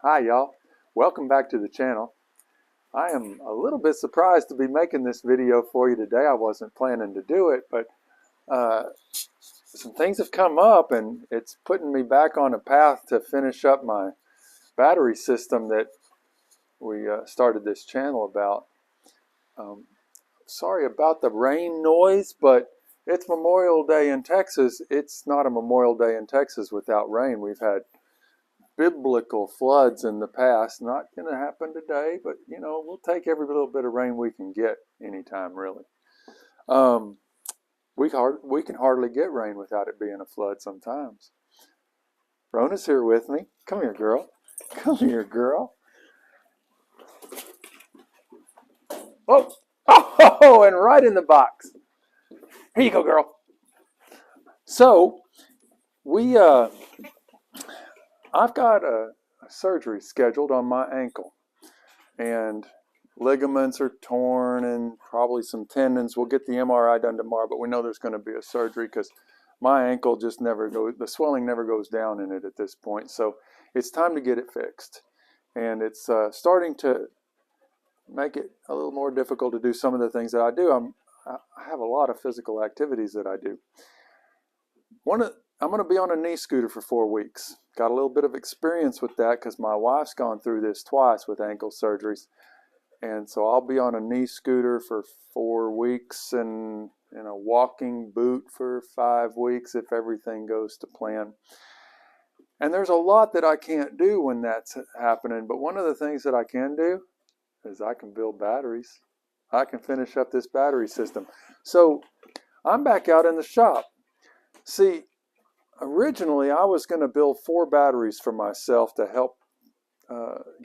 Hi y'all, welcome back to the channel. I am a little bit surprised to be making this video for you today. I wasn't planning to do it, but some things have come up and it's putting me back on a path to finish up my battery system that we started this channel about. Sorry about the rain noise, but it's Memorial Day in Texas. It's not a Memorial Day in Texas without rain. We've had biblical floods in the past. Not going to happen today, but you know, we'll take every little bit of rain we can get anytime, really. We can hardly get rain without it being a flood sometimes. Rona's here with me. Come here, girl. Come here, girl. Oh, oh, and right in the box. Here you go, girl. So, I've got a surgery scheduled on my ankle, and ligaments are torn and probably some tendons. We'll get the MRI done tomorrow, but we know there's going to be a surgery because my ankle just never goes, the swelling never goes down in it at this point. So it's time to get it fixed. And it's starting to make it a little more difficult to do some of the things that I do. I have a lot of physical activities that I do. I'm going to be on a knee scooter for 4 weeks. Got a little bit of experience with that because my wife's gone through this twice with ankle surgeries. And so I'll be on a knee scooter for 4 weeks and in a walking boot for 5 weeks if everything goes to plan. And there's a lot that I can't do when that's happening, but one of the things that I can do is I can build batteries. I can finish up this battery system. So I'm back out in the shop. See, originally I was going to build 4 batteries for myself to help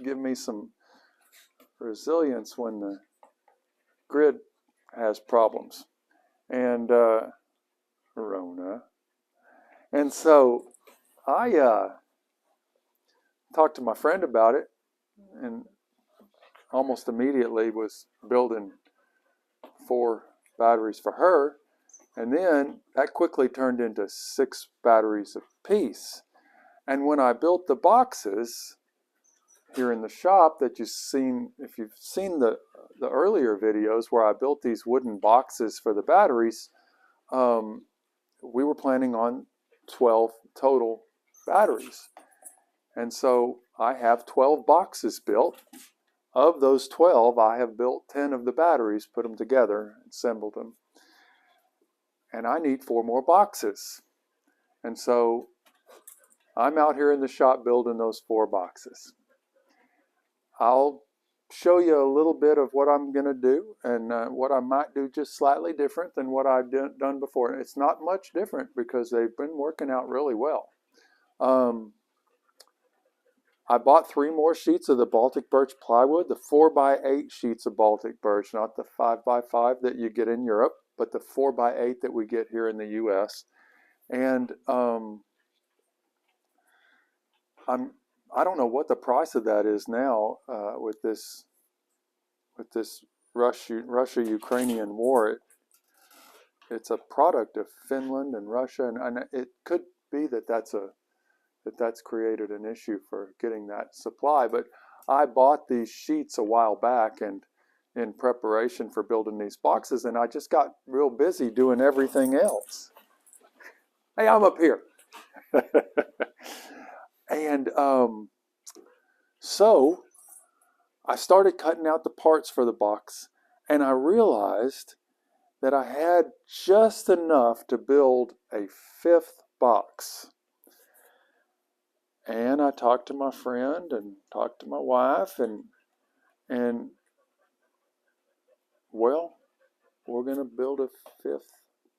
give me some resilience when the grid has problems. And Rona. And so I talked to my friend about it and almost immediately was building 4 batteries for her. And then that quickly turned into 6 batteries apiece. And when I built the boxes here in the shop that you've seen, if you've seen the earlier videos where I built these wooden boxes for the batteries, we were planning on 12 total batteries. And so I have 12 boxes built. Of those 12, I have built 10 of the batteries, put them together, assembled them. And I need 4 more boxes. And so I'm out here in the shop building those 4 boxes. I'll show you a little bit of what I'm going to do and what I might do just slightly different than what I've done before. It's not much different because they've been working out really well. I bought 3 more sheets of the Baltic birch plywood, the 4x8 sheets of Baltic birch, not the 5x5 that you get in Europe, but the 4x8 that we get here in the US. And I don't know what the price of that is now with this Russia-Ukrainian war. It's a product of Finland and Russia, and it could be that that's created an issue for getting that supply. But I bought these sheets a while back and in preparation for building these boxes, and I just got real busy doing everything else. Hey, I'm up here. And so I started cutting out the parts for the box, and I realized that I had just enough to build a 5th box. And I talked to my friend and talked to my wife, and well, we're going to build a 5th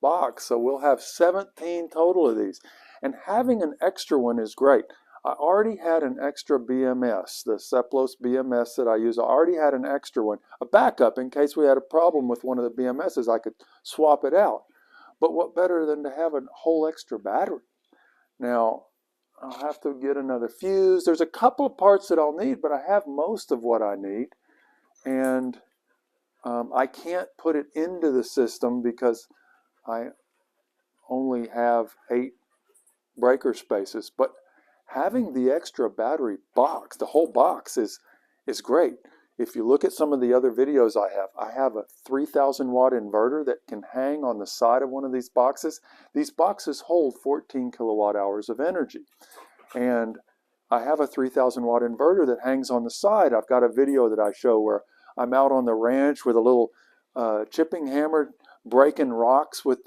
box. So we'll have 17 total of these. And having an extra one is great. I already had an extra BMS, the Ceplos BMS that I use. I already had an extra one, a backup in case we had a problem with one of the BMSs. I could swap it out. But what better than to have a whole extra battery? Now, I'll have to get another fuse. There's a couple of parts that I'll need, but I have most of what I need. And I can't put it into the system because I only have 8 breaker spaces. But having the extra battery box, the whole box is great. If you look at some of the other videos I have a 3,000 watt inverter that can hang on the side of one of these boxes. These boxes hold 14 kilowatt hours of energy. And I have a 3,000 watt inverter that hangs on the side. I've got a video that I show where I'm out on the ranch with a little chipping hammer breaking rocks with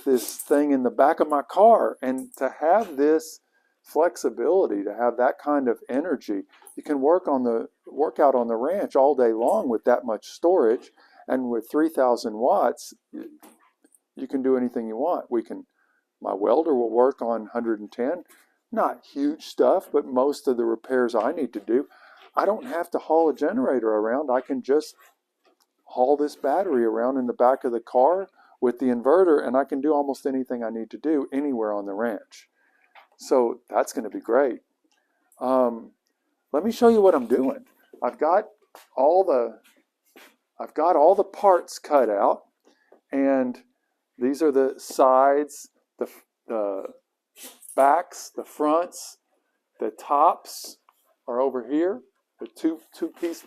this thing in the back of my car. And to have this flexibility, to have that kind of energy, you can work out on the ranch all day long with that much storage. And with 3,000 watts, you can do anything you want. My welder will work on 110. Not huge stuff, but most of the repairs I need to do, I don't have to haul a generator around. I can just haul this battery around in the back of the car with the inverter, and I can do almost anything I need to do anywhere on the ranch. So that's going to be great. Let me show you what I'm doing. I've got all the parts cut out, and these are the sides, the backs, the fronts, the tops are over here, the two-piece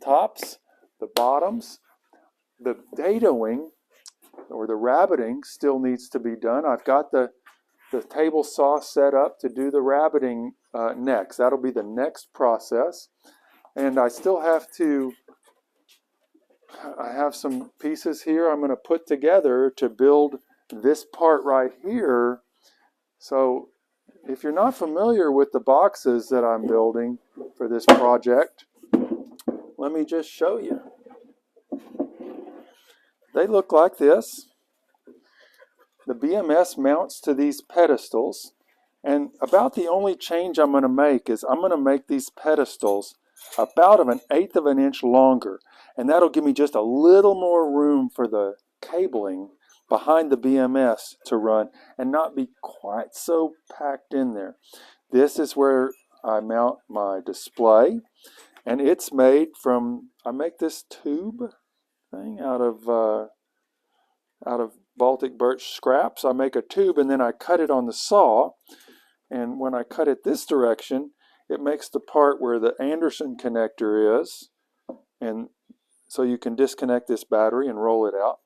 tops, the bottoms. The dadoing or the rabbiting still needs to be done. I've got the table saw set up to do the rabbiting next. That'll be the next process. And I have some pieces here I'm going to put together to build this part right here. So if you're not familiar with the boxes that I'm building for this project, let me just show you. They look like this. The BMS mounts to these pedestals, and about the only change I'm going to make is I'm going to make these pedestals about 1/8 of an inch longer, and that'll give me just a little more room for the cabling behind the BMS to run and not be quite so packed in there. This is where I mount my display, and it's made from, I make this tube thing out of Baltic birch scraps. I make a tube and then I cut it on the saw, and when I cut it this direction, it makes the part where the Anderson connector is, and so you can disconnect this battery and roll it out.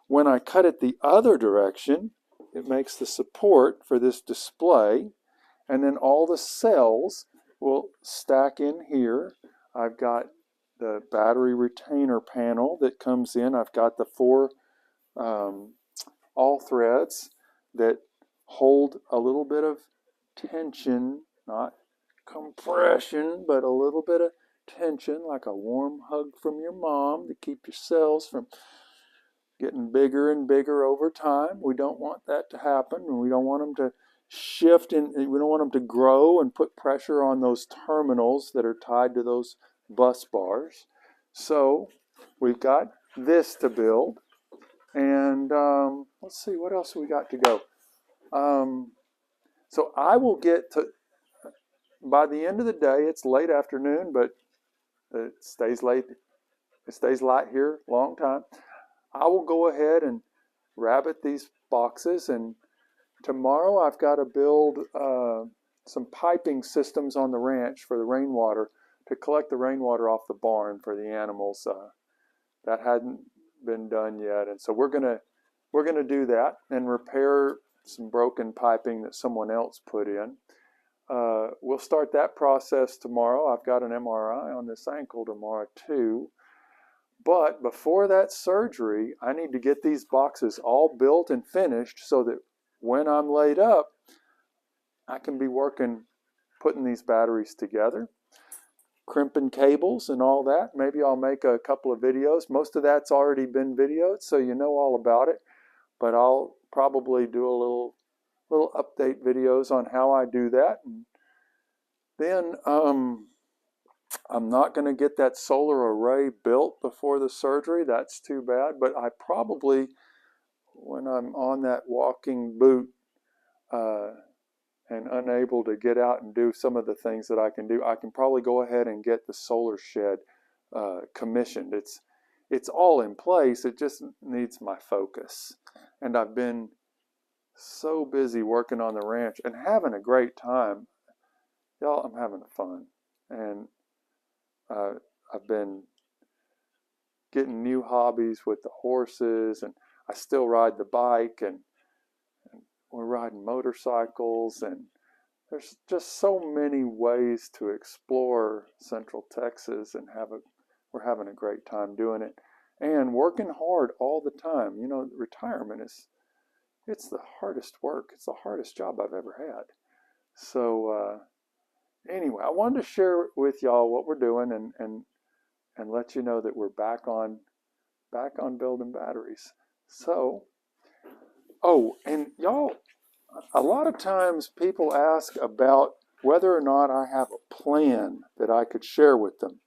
When I cut it the other direction, it makes the support for this display, and then all the cells will stack in here. I've got the battery retainer panel that comes in. I've got the 4 all threads that hold a little bit of tension, not compression, but a little bit of tension, like a warm hug from your mom, to keep your cells from getting bigger and bigger over time. We don't want that to happen, and we don't want them to shift, and we don't want them to grow and put pressure on those terminals that are tied to those bus bars. So we've got this to build, and let's see, what else we got to go. So I will get to, by the end of the day, it's late afternoon, but it stays late. It stays light here a long time. I will go ahead and rabbit these boxes, and tomorrow I've got to build some piping systems on the ranch for the rainwater, to collect the rainwater off the barn for the animals. That hadn't been done yet, and so we're gonna do that and repair some broken piping that someone else put in. We'll start that process tomorrow. I've got an MRI on this ankle tomorrow too. But before that surgery, I need to get these boxes all built and finished so that when I'm laid up, I can be working, putting these batteries together, crimping cables and all that. Maybe I'll make a couple of videos. Most of that's already been videoed, so you know all about it. But I'll probably do a little update videos on how I do that. And then I'm not going to get that solar array built before the surgery. That's too bad. But I probably, when I'm on that walking boot and unable to get out and do some of the things that I can do, I can probably go ahead and get the solar shed commissioned. It's all in place. It just needs my focus. And I've been so busy working on the ranch and having a great time. Y'all, I'm having fun. And uh, I've been getting new hobbies with the horses, and I still ride the bike, and we're riding motorcycles, and there's just so many ways to explore Central Texas and we're having a great time doing it and working hard all the time. You know, retirement it's the hardest work. It's the hardest job I've ever had. So anyway, I wanted to share with y'all what we're doing and let you know that we're back on building batteries. So, oh, and y'all, a lot of times people ask about whether or not I have a plan that I could share with them.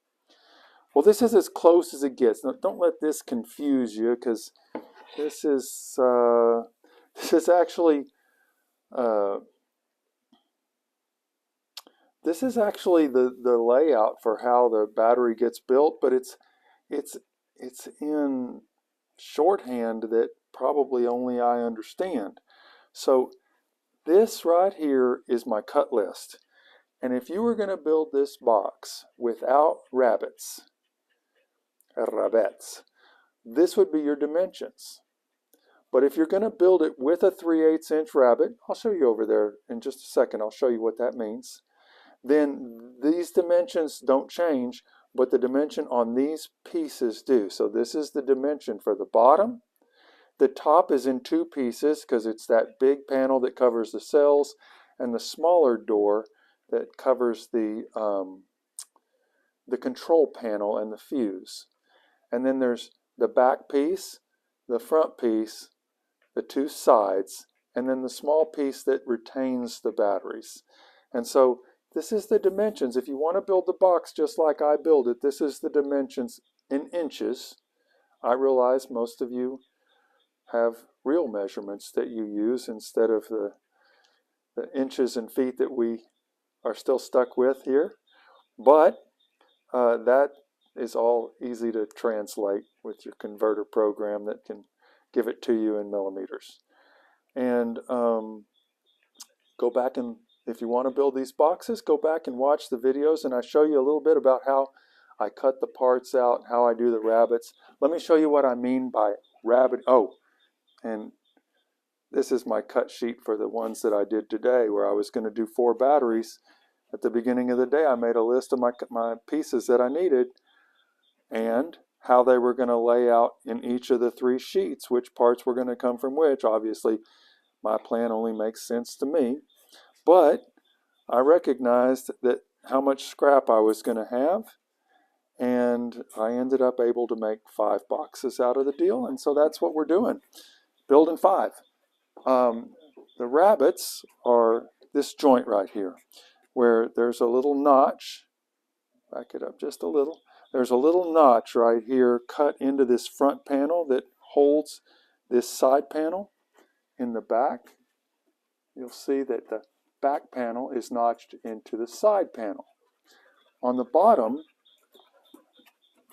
Well, this is as close as it gets. Now, don't let this confuse you, because this is actually the layout for how the battery gets built, but it's in shorthand that probably only I understand. So this right here is my cut list. And if you were going to build this box without rabbets, this would be your dimensions. But if you're going to build it with a 3/8 inch rabbet, I'll show you over there in just a second. I'll show you what that means. Then these dimensions don't change, but the dimension on these pieces do. So this is the dimension for the bottom. The top is in two pieces because it's that big panel that covers the cells, and the smaller door that covers the control panel and the fuse. And then there's the back piece, the front piece, the two sides, and then the small piece that retains the batteries. And so this is the dimensions. If you want to build the box just like I build it, this is the dimensions in inches. I realize most of you have real measurements that you use instead of the inches and feet that we are still stuck with here. But that is all easy to translate with your converter program that can give it to you in millimeters. And go back, and if you want to build these boxes, go back and watch the videos, and I show you a little bit about how I cut the parts out, how I do the rabbets. Let me show you what I mean by rabbet. Oh, and this is my cut sheet for the ones that I did today, where I was going to do 4 batteries. At the beginning of the day, I made a list of my pieces that I needed and how they were going to lay out in each of the 3 sheets, which parts were going to come from which. Obviously, my plan only makes sense to me, but I recognized that how much scrap I was going to have, and I ended up able to make 5 boxes out of the deal, and so that's what we're doing, building 5. The rabbets are this joint right here, where there's a little notch. Back it up just a little. There's a little notch right here cut into this front panel that holds this side panel in the back. You'll see that the back panel is notched into the side panel. On the bottom,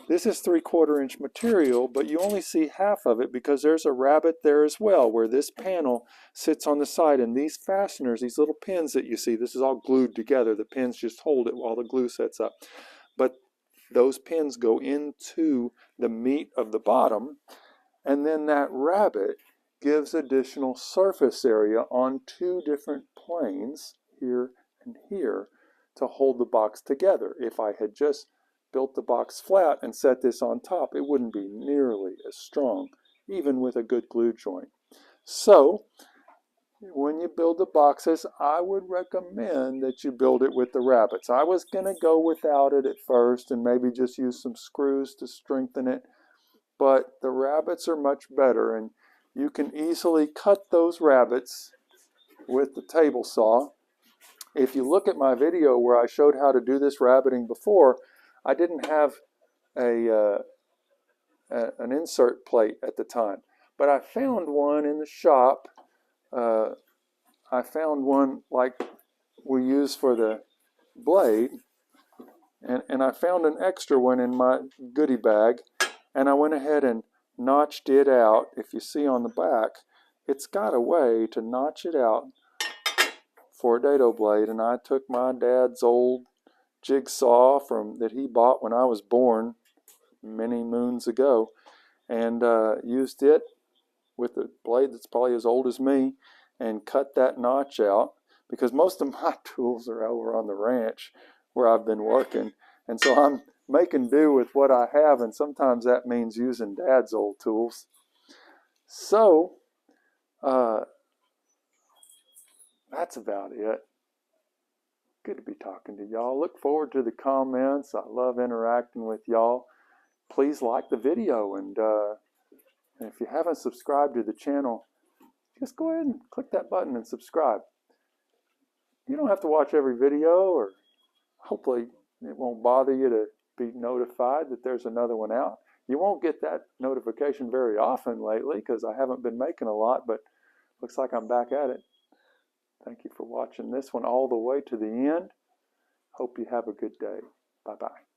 this is 3/4 inch material, but you only see half of it because there's a rabbet there as well, where this panel sits on the side, and these fasteners, these little pins that you see, this is all glued together. The pins just hold it while the glue sets up. But those pins go into the meat of the bottom, and then that rabbet gives additional surface area on 2 different planes, here and here, to hold the box together. If I had just built the box flat and set this on top, it wouldn't be nearly as strong, even with a good glue joint. So when you build the boxes, I would recommend that you build it with the rabbets. I was going to go without it at first and maybe just use some screws to strengthen it, but the rabbets are much better, and you can easily cut those rabbets with the table saw. If you look at my video where I showed how to do this rabbeting before, I didn't have an insert plate at the time, but I found one in the shop. I found one like we use for the blade, and I found an extra one in my goodie bag, and I went ahead and notched it out, if you see on the back, it's got a way to notch it out for a dado blade, and I took my dad's old jigsaw that he bought when I was born many moons ago, and used it with a blade that's probably as old as me, and cut that notch out, because most of my tools are over on the ranch where I've been working, and so I'm making do with what I have, and sometimes that means using Dad's old tools. So that's about it. Good to be talking to y'all. Look forward to the comments. I love interacting with y'all. Please like the video, and if you haven't subscribed to the channel, just go ahead and click that button and subscribe. You don't have to watch every video, or hopefully it won't bother you to be notified that there's another one out. You won't get that notification very often lately because I haven't been making a lot, but looks like I'm back at it. Thank you for watching this one all the way to the end. Hope you have a good day. Bye-bye.